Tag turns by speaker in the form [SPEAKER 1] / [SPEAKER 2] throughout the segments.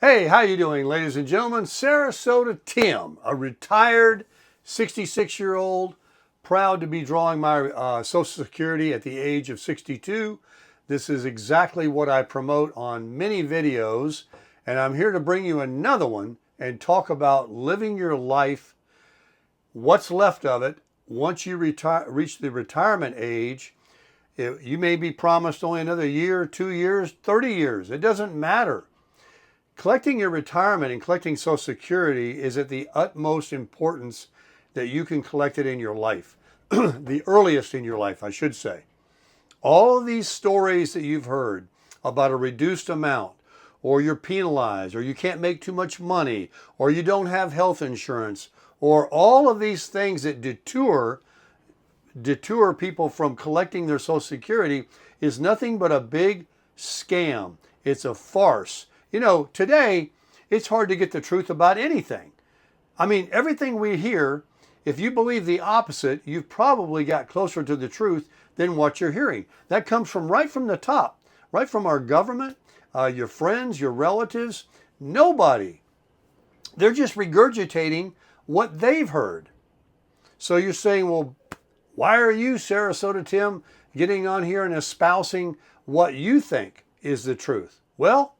[SPEAKER 1] Hey, how you doing, ladies and gentlemen? Sarasota Tim, a retired 66-year-old, proud to be drawing my Social Security at the age of 62. This is exactly what I promote on many videos, and I'm here to bring you another one and talk about living your life, what's left of it once you reach the retirement age. You may be promised only another year, 2 years, 30 years. It doesn't matter. Collecting your retirement and collecting Social Security is at the utmost importance that you can collect it in your life. The earliest in your life, I should say. All of these stories that you've heard about a reduced amount, or you're penalized, or you can't make too much money, or you don't have health insurance, or all of these things that detour people from collecting their Social Security is nothing but a big scam. It's a farce. You know, today it's hard to get the truth about anything. I mean, everything we hear, if you believe the opposite, you've probably got closer to the truth than what you're hearing. That comes from right from the top, right from our government, your friends, your relatives, nobody. They're just regurgitating what they've heard. So you're saying, well, why are you, Sarasota Tim, getting on here and espousing what you think is the truth? Well,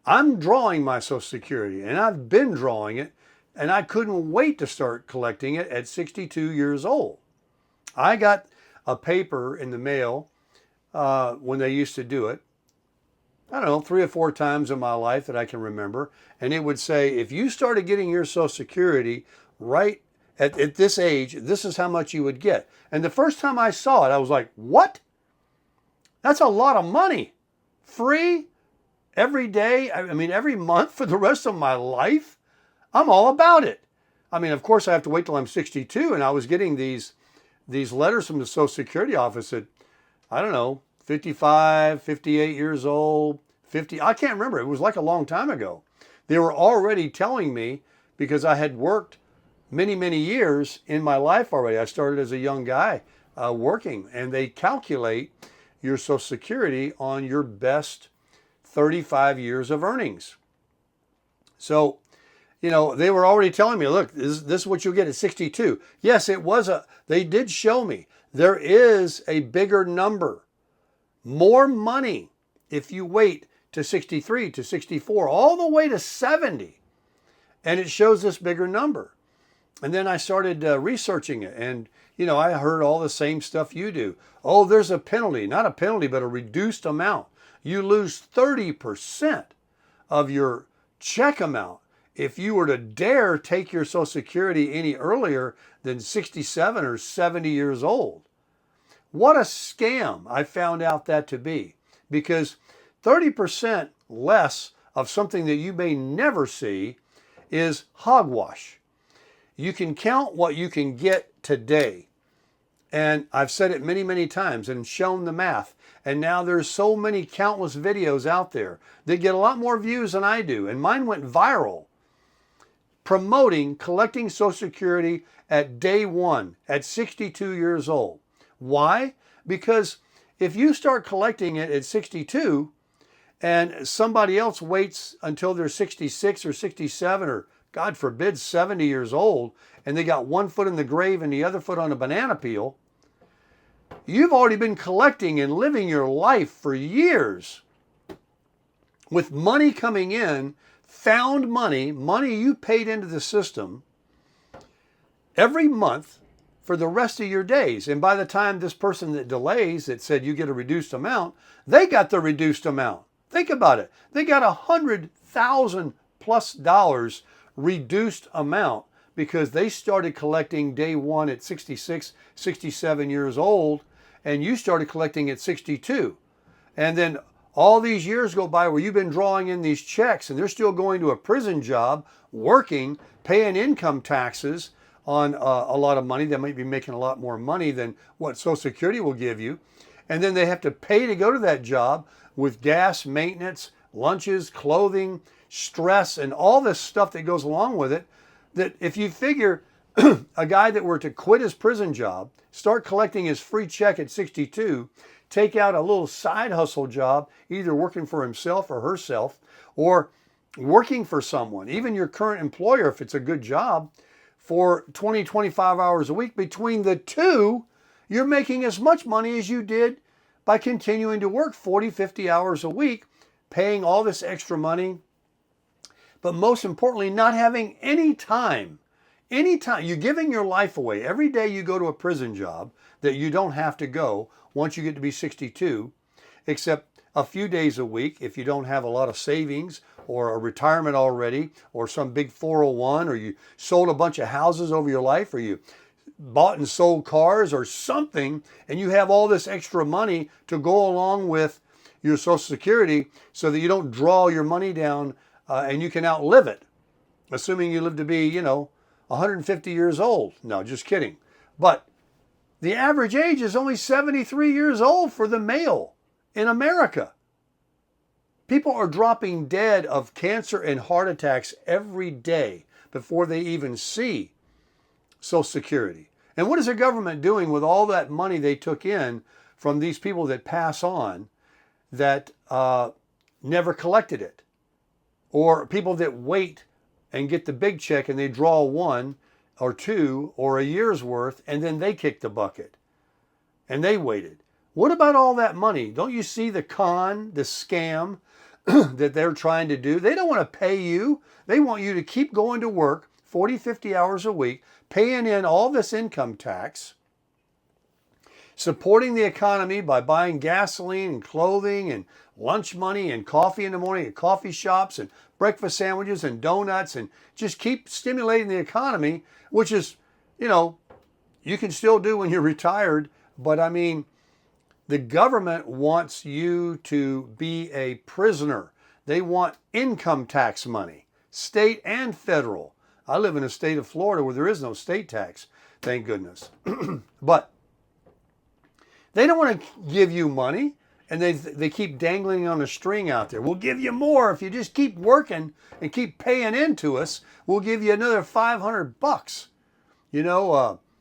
[SPEAKER 1] I'm drawing my Social Security, and I've been drawing it, and I couldn't wait to start collecting it at 62 years old. I got a paper in the mail when they used to do it, I don't know, 3 or 4 times in my life that I can remember, and it would say, if you started getting your Social Security right at this age, this is how much you would get. And the first time I saw it, I was like, what? That's a lot of money. Free? Every day, I mean, every month for the rest of my life? I'm all about it. I mean, of course, I have to wait till I'm 62, and I was getting these letters from the Social Security office at, I don't know, 55, 58 years old, 50. I can't remember. It was like a long time ago. They were already telling me, because I had worked many, many years in my life already. I started as a young guy working, and they calculate your Social Security on your best 35 years of earnings. So, you know, they were already telling me, look, this is what you'll get at 62. Yes, they did show me there is a bigger number, more money if you wait to 63, to 64, all the way to 70. And it shows this bigger number. And then I started researching it, and you know, I heard all the same stuff you do. Oh, there's a penalty, not a penalty, but a reduced amount. You lose 30% of your check amount if you were to dare take your Social Security any earlier than 67 or 70 years old. What a scam I found out that to be, because 30% less of something that you may never see is hogwash. You can count what you can get today. And I've said it many, many times and shown the math. And now there's so many countless videos out there that get a lot more views than I do. And mine went viral promoting collecting Social Security at day one, at 62 years old. Why? Because if you start collecting it at 62 and somebody else waits until they're 66 or 67 or God forbid 70 years old, and they got one foot in the grave and the other foot on a banana peel, you've already been collecting and living your life for years with money coming in, found money, money you paid into the system every month for the rest of your days. And by the time this person that delays, that said you get a reduced amount, they got the reduced amount. Think about it. They got $100,000+ reduced amount because they started collecting day one at 66, 67 years old, and you started collecting at 62. And then all these years go by where you've been drawing in these checks and they're still going to a prison job, working, paying income taxes on a lot of money. They might be making a lot more money than what Social Security will give you. And then they have to pay to go to that job with gas, maintenance, lunches, clothing, stress, and all this stuff that goes along with it. That if you figure a guy that were to quit his prison job, start collecting his free check at 62, take out a little side hustle job, either working for himself or herself, or working for someone, even your current employer, if it's a good job, for 20, 25 hours a week, between the two, you're making as much money as you did by continuing to work 40, 50 hours a week, paying all this extra money, but most importantly, not having any time. Any time. You're giving your life away. Every day you go to a prison job that you don't have to go once you get to be 62, except a few days a week if you don't have a lot of savings or a retirement already or some big 401, or you sold a bunch of houses over your life, or you bought and sold cars or something, and you have all this extra money to go along with your Social Security so that you don't draw your money down and you can outlive it, assuming you live to be, 150 years old. No, just kidding. But the average age is only 73 years old for the male in America. People are dropping dead of cancer and heart attacks every day before they even see Social Security. And what is the government doing with all that money they took in from these people that pass on that never collected it? Or people that wait and get the big check and they draw one or two or a year's worth and then they kick the bucket and they waited. What about all that money? Don't you see the con, the scam that they're trying to do? They don't want to pay you. They want you to keep going to work 40, 50 hours a week, paying in all this income tax, supporting the economy by buying gasoline and clothing and lunch money and coffee in the morning at coffee shops and breakfast sandwiches and donuts, and just keep stimulating the economy, which is, you can still do when you're retired. But I mean, the government wants you to be a prisoner. They want income tax money, state and federal. I live in a state of Florida where there is no state tax, thank goodness. But they don't want to give you money, and they keep dangling on a string out there. We'll give you more if you just keep working and keep paying into us. We'll give you another $500,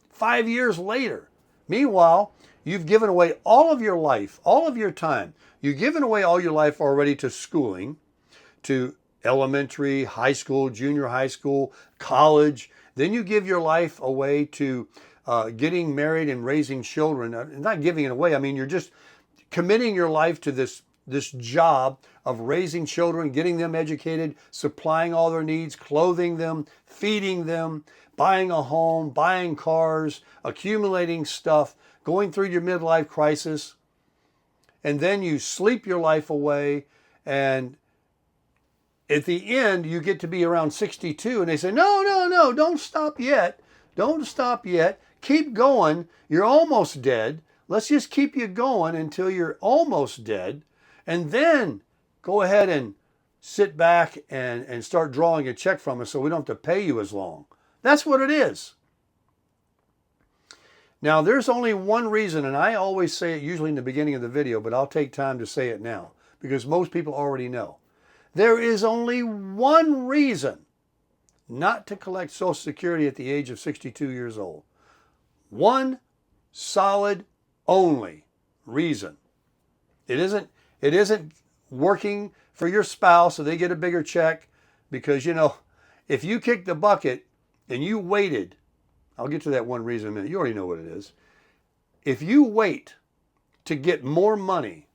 [SPEAKER 1] 5 years later. Meanwhile, you've given away all of your life, all of your time. You've given away all your life already to schooling, to elementary, high school, junior high school, college. Then you give your life away to getting married and raising children. Not giving it away. I mean, you're just committing your life to this job of raising children, getting them educated, supplying all their needs, clothing them, feeding them, buying a home, buying cars, accumulating stuff, going through your midlife crisis. And then you sleep your life away, and at the end, you get to be around 62, and they say, no, don't stop yet. Don't stop yet. Keep going. You're almost dead. Let's just keep you going until you're almost dead, and then go ahead and sit back and start drawing a check from us so we don't have to pay you as long. That's what it is. Now, there's only one reason, and I always say it usually in the beginning of the video, but I'll take time to say it now because most people already know. There is only one reason not to collect Social Security at the age of 62 years old. One solid only reason. It isn't working for your spouse so they get a bigger check, because if you kick the bucket and you waited, I'll get to that one reason in a minute. You already know what it is. If you wait to get more money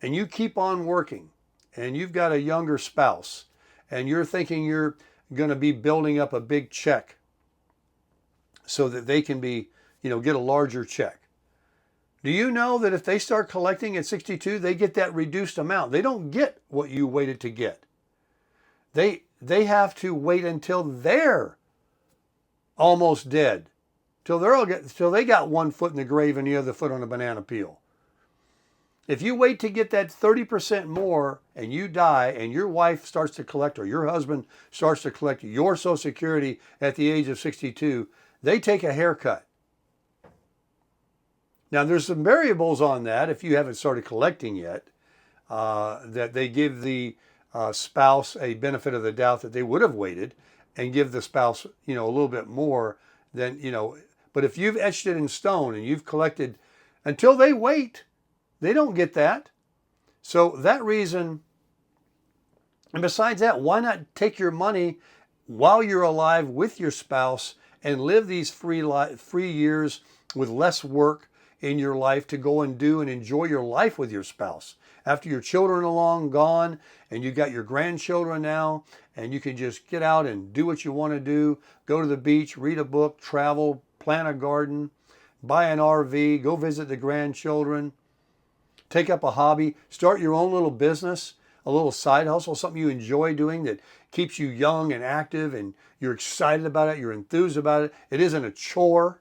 [SPEAKER 1] and you keep on working and you've got a younger spouse and you're thinking you're going to be building up a big check so that they can be, get a larger check. Do you know that if they start collecting at 62, they get that reduced amount? They don't get what you waited to get. They have to wait until they're almost dead, till they got one foot in the grave and the other foot on a banana peel. If you wait to get that 30% more and you die and your wife starts to collect, or your husband starts to collect your Social Security at the age of 62, they take a haircut. Now, there's some variables on that if you haven't started collecting yet, that they give the spouse a benefit of the doubt that they would have waited and give the spouse, a little bit more than, but if you've etched it in stone and you've collected until they wait, they don't get that. So that reason And besides that, why not take your money while you're alive with your spouse and live these free years with less work in your life to go and do and enjoy your life with your spouse? After your children are long gone and you got your grandchildren now, and you can just get out and do what you want to do, go to the beach, read a book, travel, plant a garden, buy an RV, go visit the grandchildren, take up a hobby, start your own little business, a little side hustle, something you enjoy doing that keeps you young and active and you're excited about it, you're enthused about it. It isn't a chore.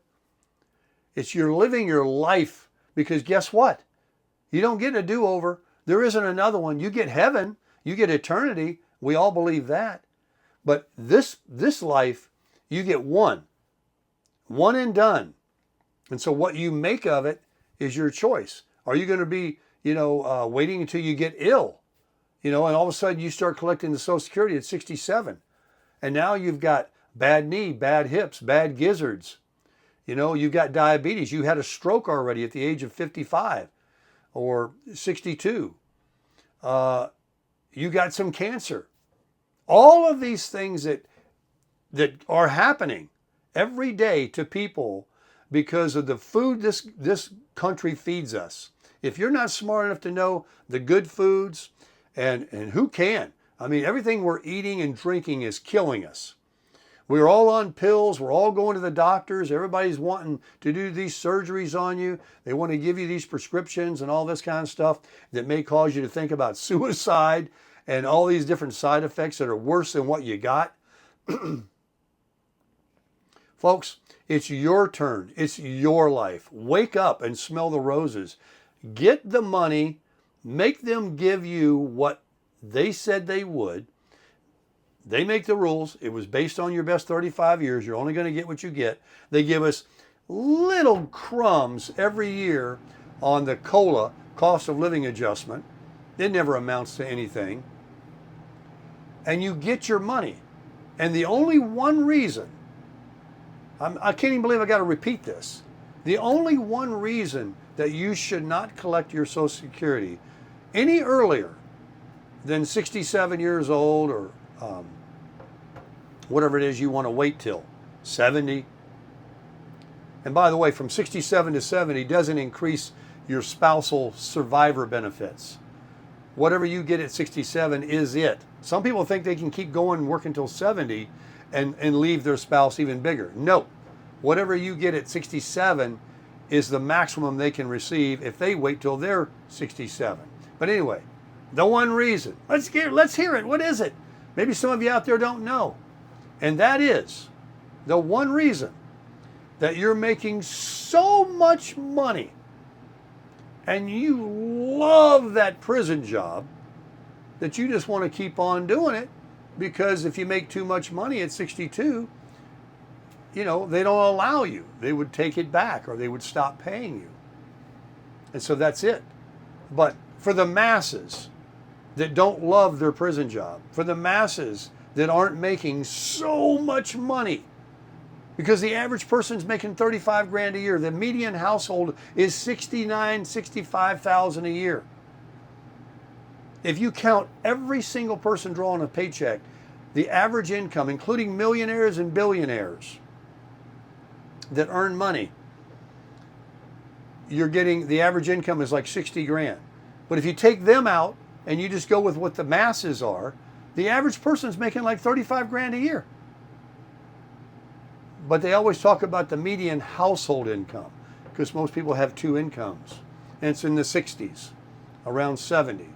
[SPEAKER 1] It's you're living your life, because guess what? You don't get a do-over. There isn't another one. You get heaven. You get eternity. We all believe that. But this life, you get one and done. And so what you make of it is your choice. Are you going to be, waiting until you get ill, and all of a sudden you start collecting the Social Security at 67. And now you've got bad knee, bad hips, bad gizzards. You've got diabetes. You had a stroke already at the age of 55 or 62. You got some cancer. All of these things that are happening every day to people because of the food this country feeds us. If you're not smart enough to know the good foods, and who can? I mean, everything we're eating and drinking is killing us. We're all on pills. We're all going to the doctors. Everybody's wanting to do these surgeries on you. They want to give you these prescriptions and all this kind of stuff that may cause you to think about suicide and all these different side effects that are worse than what you got. Folks, it's your turn. It's your life. Wake up and smell the roses. Get the money. Make them give you what they said they would. They make the rules. It was based on your best 35 years. You're only going to get what you get. They give us little crumbs every year on the COLA, cost of living adjustment. It never amounts to anything. And you get your money. And the only one reason, I can't even believe I got to repeat this. The only one reason that you should not collect your Social Security any earlier than 67 years old or whatever it is you want to wait till, 70. And by the way, from 67 to 70 doesn't increase your spousal survivor benefits. Whatever you get at 67 is it. Some people think they can keep going and work until 70 and leave their spouse even bigger. No. Whatever you get at 67 is the maximum they can receive if they wait till they're 67. But anyway, the one reason. Let's hear it. What is it? Maybe some of you out there don't know. And that is the one reason that you're making so much money and you love that prison job that you just want to keep on doing it, because if you make too much money at 62, they don't allow you. They would take it back or they would stop paying you. And so that's it. But for the masses that don't love their prison job, for the masses that aren't making so much money, because the average person's making 35 grand a year. The median household is 65,000 a year. If you count every single person drawing a paycheck, the average income, including millionaires and billionaires that earn money, you're getting, the average income is like 60 grand. But if you take them out and you just go with what the masses are, the average person's making like 35 grand a year. But they always talk about the median household income, because most people have two incomes. And it's in the 60s, around 70.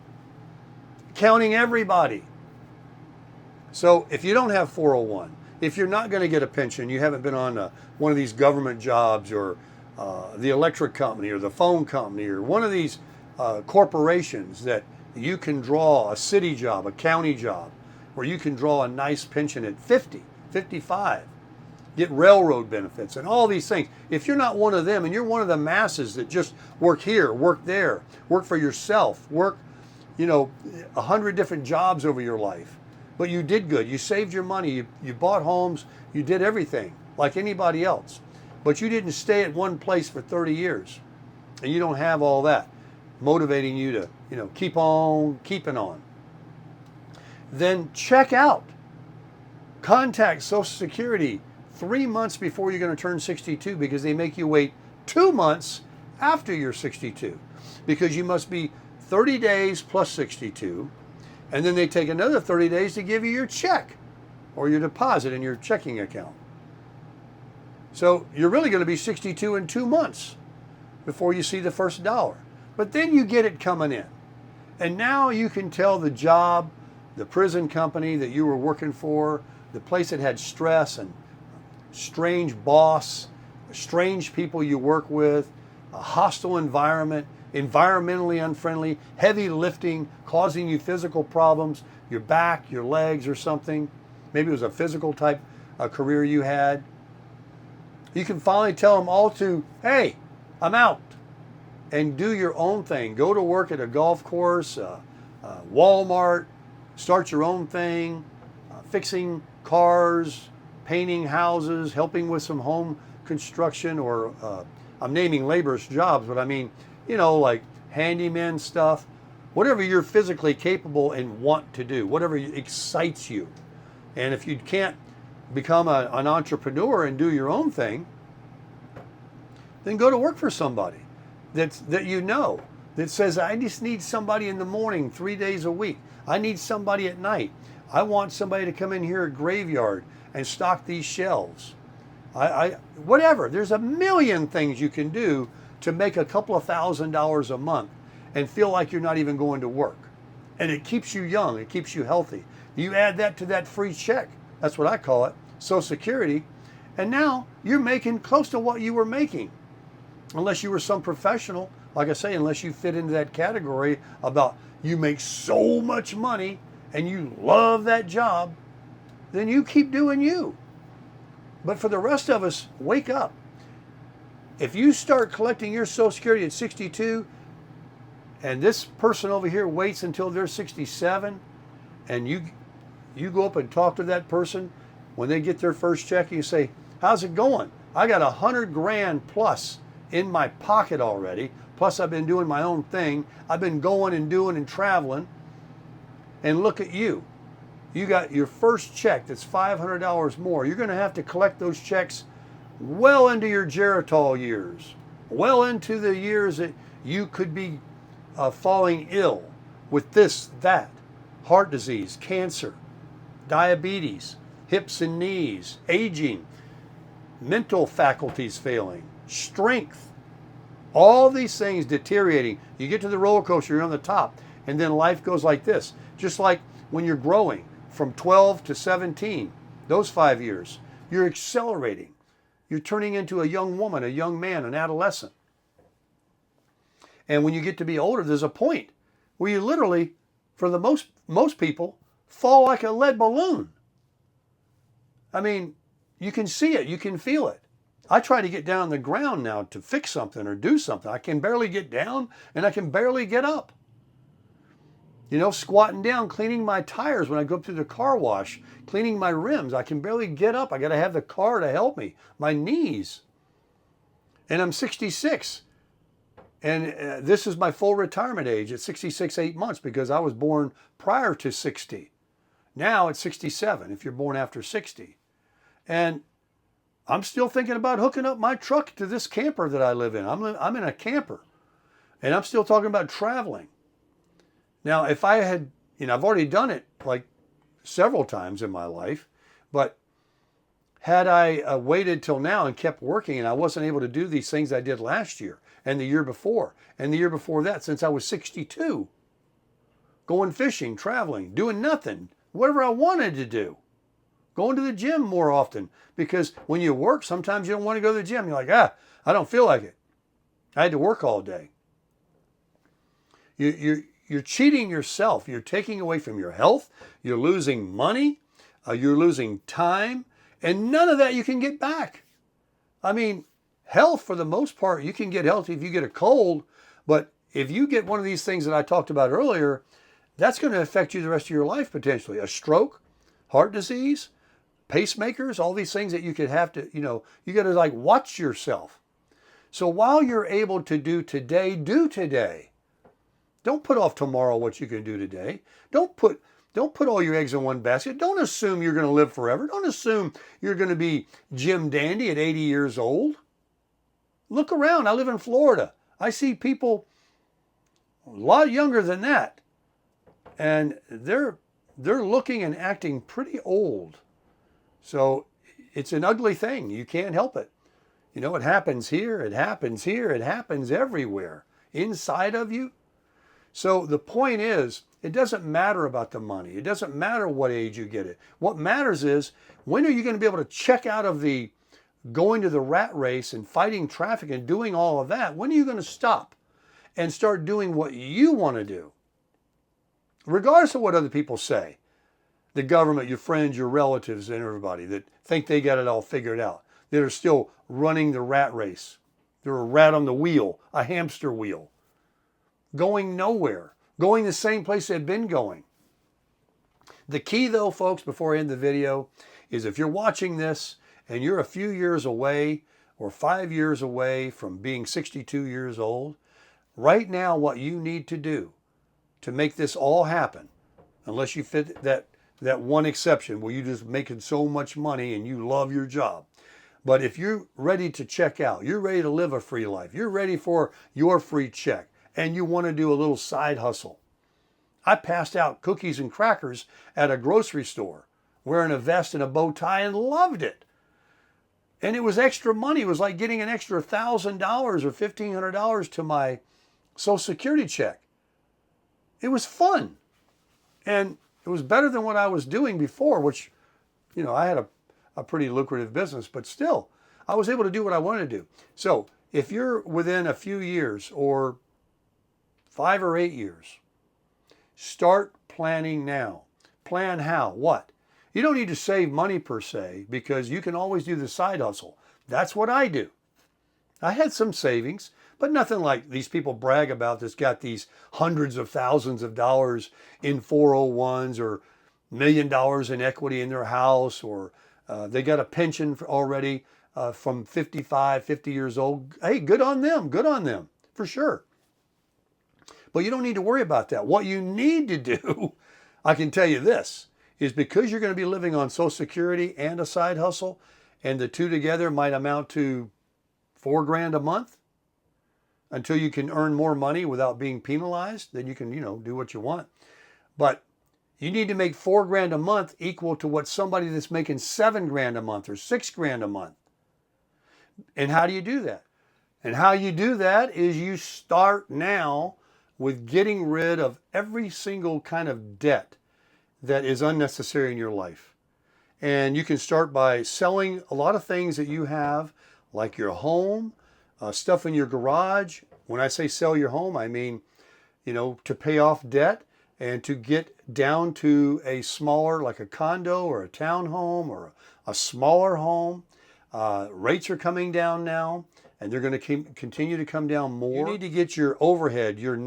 [SPEAKER 1] Counting everybody. So if you don't have 401, if you're not going to get a pension, you haven't been on one of these government jobs or the electric company or the phone company or one of these corporations that you can draw a city job, a county job, where you can draw a nice pension at 50, 55, get railroad benefits and all these things. If you're not one of them and you're one of the masses that just work here, work there, work for yourself, work, 100 different jobs over your life, but you did good. You saved your money. You bought homes. You did everything like anybody else, but you didn't stay at one place for 30 years and you don't have all that motivating you to, keep on keeping on. then check out. Contact Social Security 3 months before you're going to turn 62 because they make you wait 2 months after you're 62 because you must be 30 days plus 62, and then they take another 30 days to give you your check or your deposit in your checking account. So you're really going to be 62 in 2 months before you see the first dollar. But then you get it coming in. And now you can tell the job, the prison company that you were working for, the place that had stress and strange boss, strange people you work with, a hostile environment, environmentally unfriendly, heavy lifting, causing you physical problems, your back, your legs or something. Maybe it was a physical type career you had. You can finally tell them all to, hey, I'm out, and do your own thing. Go to work at a golf course, Walmart, start your own thing, fixing cars, painting houses, helping with some home construction, or I'm naming laborious jobs, but I mean, you know, like handyman stuff, whatever you're physically capable and want to do, whatever excites you. And if you can't become an entrepreneur and do your own thing, then go to work for somebody that you know, that says, I just need somebody in the morning 3 days a week. I need somebody at night. I want somebody to come in here at graveyard and stock these shelves. Whatever. There's a million things you can do to make a couple of $1,000s a month and feel like you're not even going to work. And it keeps you young. It keeps you healthy. You add that to that free check. That's what I call it, Social Security. And now you're making close to what you were making. Unless you were some professional, like I say, unless you fit into that category about you make so much money and you love that job, then you keep doing you. But for the rest of us, wake up. If you start collecting your Social Security at 62, and this person over here waits until they're 67, and you go up and talk to that person when they get their first check, and you say, how's it going? I got $100 grand plus in my pocket already. Plus I've been doing my own thing. I've been going and doing and traveling. And look at you. You got your first check that's $500 more. You're going to have to collect those checks well into your Geritol years. Well into the years that you could be falling ill with this, that, heart disease, cancer, diabetes, hips and knees, aging, mental faculties failing, strength, all these things deteriorating. You get to the roller coaster, you're on the top, and then life goes like this. Just like when you're growing from 12 to 17, those 5 years, you're accelerating. You're turning into a young woman, a young man, an adolescent. And when you get to be older, there's a point where you literally, for the most people, fall like a lead balloon. I mean, you can see it, you can feel it. I try to get down on the ground now to fix something or do something. I can barely get down and I can barely get up. You know, squatting down, cleaning my tires when I go up through the car wash, cleaning my rims. I can barely get up. I got to have the car to help me. My knees. And I'm 66. And this is my full retirement age at 66, 8 months because I was born prior to 60. Now it's 67 if you're born after 60. And I'm still thinking about hooking up my truck to this camper that I live in. I'm in a camper. And I'm still talking about traveling. Now, if I had, I've already done it like several times in my life, but had I waited till now and kept working and I wasn't able to do these things I did last year and the year before and the year before that since I was 62, going fishing, traveling, doing nothing, whatever I wanted to do, going to the gym more often, because when you work, sometimes you don't want to go to the gym. You're like, I don't feel like it. I had to work all day. You're cheating yourself. You're taking away from your health. You're losing money. You're losing time. And none of that you can get back. I mean, health, for the most part, you can get healthy if you get a cold. But if you get one of these things that I talked about earlier, that's going to affect you the rest of your life potentially. A stroke, heart disease, pacemakers, all these things that you could have to, you got to like watch yourself. So while you're able to do today, do today. Don't put off tomorrow what you can do today. Don't put Don't put all your eggs in one basket. Don't assume you're going to live forever. Don't assume you're going to be Jim Dandy at 80 years old. Look around. I live in Florida. I see people a lot younger than that. And they're looking and acting pretty old. So it's an ugly thing. You can't help it. You know, it happens here, it happens here, it happens everywhere. Inside of you. So the point is, it doesn't matter about the money. It doesn't matter what age you get it. What matters is, when are you going to be able to check out of the going to the rat race and fighting traffic and doing all of that? When are you going to stop and start doing what you want to do? Regardless of what other people say. The government, your friends, your relatives, and everybody that think they got it all figured out. That are still running the rat race. They're a rat on the wheel, a hamster wheel. Going nowhere. Going the same place they've been going. The key though, folks, before I end the video, is if you're watching this and you're a few years away or 5 years away from being 62 years old, right now what you need to do to make this all happen, unless you fit that one exception where you're just making so much money and you love your job. But if you're ready to check out, you're ready to live a free life, you're ready for your free check, and you want to do a little side hustle. I passed out cookies and crackers at a grocery store, wearing a vest and a bow tie, and loved it. And it was extra money. It was like getting an extra $1,000 or $1,500 to my Social Security check. It was fun. And it was better than what I was doing before, which, you know, I had a pretty lucrative business, but still, I was able to do what I wanted to do. So if you're within a few years or 5 or 8 years, start planning now. Plan how? What? You don't need to save money per se, because you can always do the side hustle. That's what I do. I had some savings, but nothing like these people brag about that's got these hundreds of thousands of dollars in 401s or $1 million in equity in their house, or they got a pension already from 55, 50 years old. Hey, good on them, for sure. But you don't need to worry about that. What you need to do, I can tell you this, is because you're going to be living on Social Security and a side hustle, and the two together might amount to $4,000 a month until you can earn more money without being penalized. Then you can, do what you want. But you need to make $4,000 a month equal to what somebody that's making $7,000 a month or $6,000 a month. And how do you do that? And how you do that is you start now with getting rid of every single kind of debt that is unnecessary in your life. And you can start by selling a lot of things that you have, like your home, stuff in your garage. When I say sell your home, I mean, to pay off debt and to get down to a smaller, like a condo or a townhome or a smaller home. Rates are coming down now, and they're going to continue to come down more. You need to get your overhead, your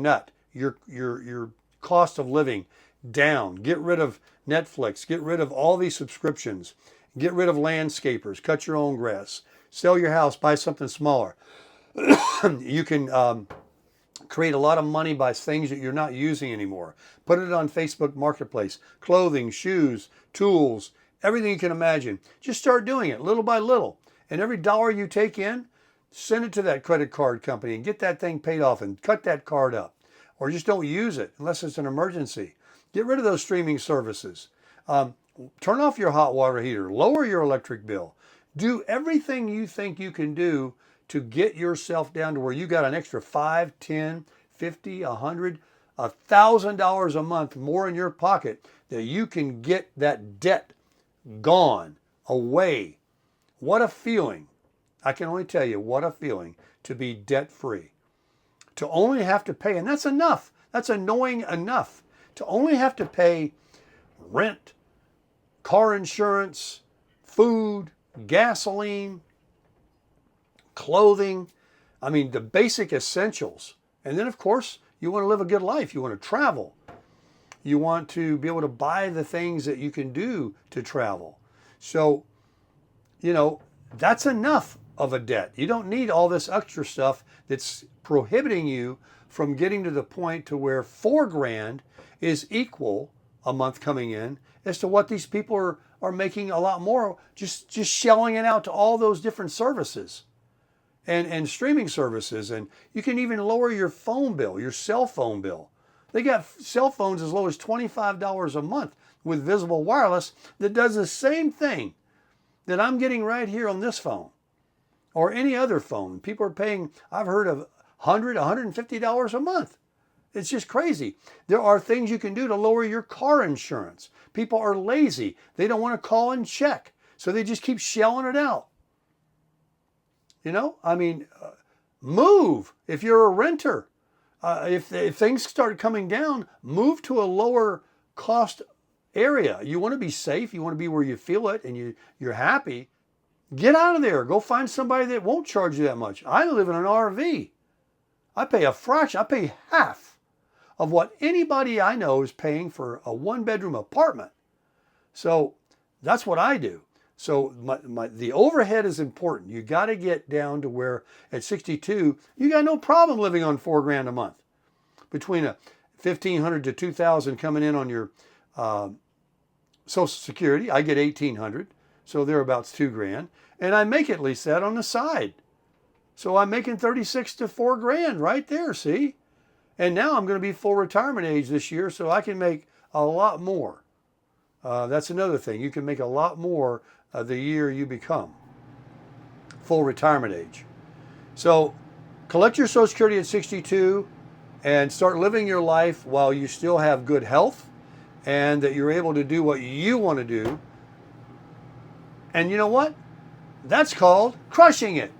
[SPEAKER 1] your cost of living down. Get rid of Netflix. Get rid of all these subscriptions. Get rid of landscapers. Cut your own grass. Sell your house. Buy something smaller. You can create a lot of money by things that you're not using anymore. Put it on Facebook Marketplace. Clothing, shoes, tools, everything you can imagine. Just start doing it little by little. And every dollar you take in, send it to that credit card company and get that thing paid off and cut that card up. Or just don't use it unless it's an emergency. Get rid of those streaming services. Turn off your hot water heater. Lower your electric bill. Do everything you think you can do to get yourself down to where you got an extra $5, $10, $50, $100, $1,000 a month more in your pocket, that you can get that debt gone, away. What a feeling. I can only tell you what a feeling to be debt-free. To only have to pay, and that's enough. That's annoying enough. To only have to pay rent, car insurance, food, gasoline, clothing. I mean, the basic essentials. And then, of course, you want to live a good life. You want to travel. You want to be able to buy the things that you can do to travel. So, that's enough of a debt. You don't need all this extra stuff that's prohibiting you from getting to the point to where $4,000 is equal, a month coming in as to what these people are making a lot more just shelling it out to all those different services and streaming services. And you can even lower your phone bill, your cell phone bill. They got cell phones as low as $25 a month with visible wireless that does the same thing that I'm getting right here on this phone or any other phone. People are paying, I've heard of $100, $150 a month. It's just crazy. There are things you can do to lower your car insurance. People are lazy. They don't want to call and check. So they just keep shelling it out. You know, I mean, move if you're a renter. If things start coming down, move to a lower cost area. You want to be safe. You want to be where you feel it and you're happy. Get out of there. Go find somebody that won't charge you that much. I live in an RV. I pay a fraction. I pay half of what anybody I know is paying for a one-bedroom apartment. So that's what I do. So the overhead is important. You got to get down to where at 62, you got no problem living on $4,000 a month. Between a $1,500 to $2,000 coming in on your Social Security, I get $1,800, so thereabouts $2,000, and I make at least that on the side. So I'm making $36,000 to $4,000 right there. See, and now I'm going to be full retirement age this year, so I can make a lot more. That's another thing. You can make a lot more the year you become full retirement age. So collect your Social Security at 62 and start living your life while you still have good health and that you're able to do what you want to do. And you know what? That's called crushing it.